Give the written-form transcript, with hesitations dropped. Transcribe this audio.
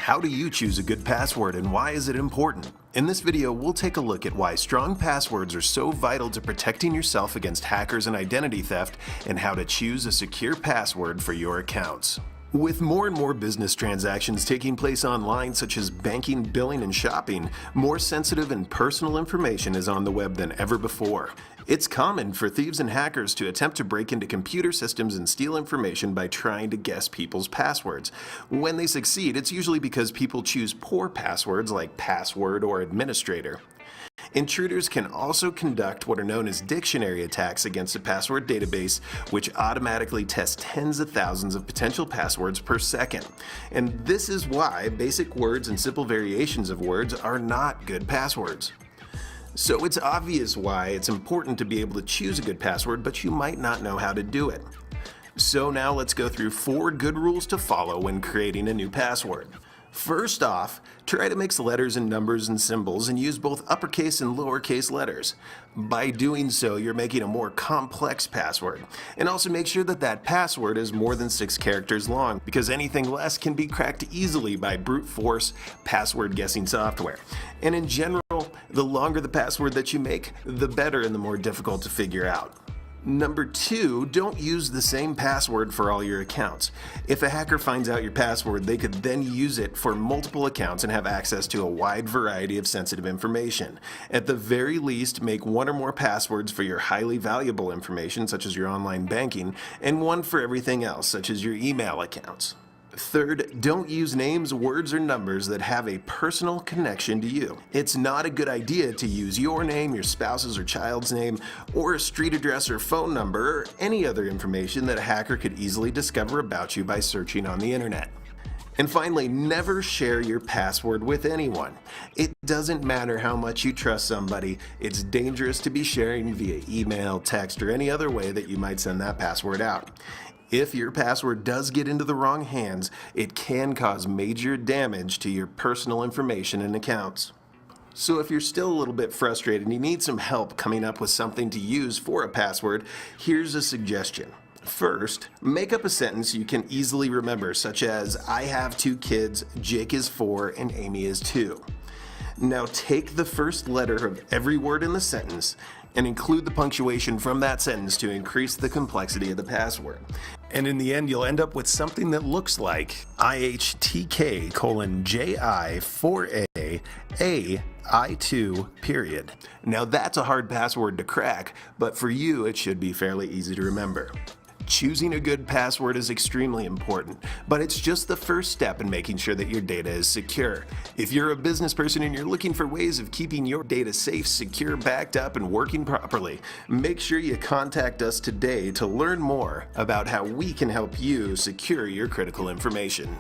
How do you choose a good password and why is it important? In this video, we'll take a look at why strong passwords are so vital to protecting yourself against hackers and identity theft, and how to choose a secure password for your accounts. With more and more business transactions taking place online, such as banking, billing, and shopping, more sensitive and personal information is on the web than ever before. It's common for thieves and hackers to attempt to break into computer systems and steal information by trying to guess people's passwords. When they succeed, it's usually because people choose poor passwords like password or administrator. Intruders can also conduct what are known as dictionary attacks against a password database, which automatically tests tens of thousands of potential passwords per second. And this is why basic words and simple variations of words are not good passwords. So it's obvious why it's important to be able to choose a good password, but you might not know how to do it. So now let's go through 4 good rules to follow when creating a new password. First off, try to mix letters and numbers and symbols and use both uppercase and lowercase letters. By doing so, you're making a more complex password. And also make sure that that password is more than 6 characters long, because anything less can be cracked easily by brute force password guessing software. And in general, the longer the password that you make, the better and the more difficult to figure out. Number 2, don't use the same password for all your accounts. If a hacker finds out your password, they could then use it for multiple accounts and have access to a wide variety of sensitive information. At the very least, make 1 or more passwords for your highly valuable information, such as your online banking, and 1 for everything else, such as your email accounts. Third, don't use names, words, or numbers that have a personal connection to you. It's not a good idea to use your name, your spouse's or child's name, or a street address or phone number, or any other information that a hacker could easily discover about you by searching on the internet. And finally, never share your password with anyone. It doesn't matter how much you trust somebody, it's dangerous to be sharing via email, text, or any other way that you might send that password out. If your password does get into the wrong hands, it can cause major damage to your personal information and accounts. So if you're still a little bit frustrated and you need some help coming up with something to use for a password, here's a suggestion. First, make up a sentence you can easily remember, such as, I have 2 kids, Jake is 4, and Amy is 2. Now take the first letter of every word in the sentence and include the punctuation from that sentence to increase the complexity of the password. And in the end, you'll end up with something that looks like IHTK:JI4AI2 period. Now that's a hard password to crack, but for you it should be fairly easy to remember. Choosing a good password is extremely important, but it's just the first step in making sure that your data is secure. If you're a business person and you're looking for ways of keeping your data safe, secure, backed up, and working properly, make sure you contact us today to learn more about how we can help you secure your critical information.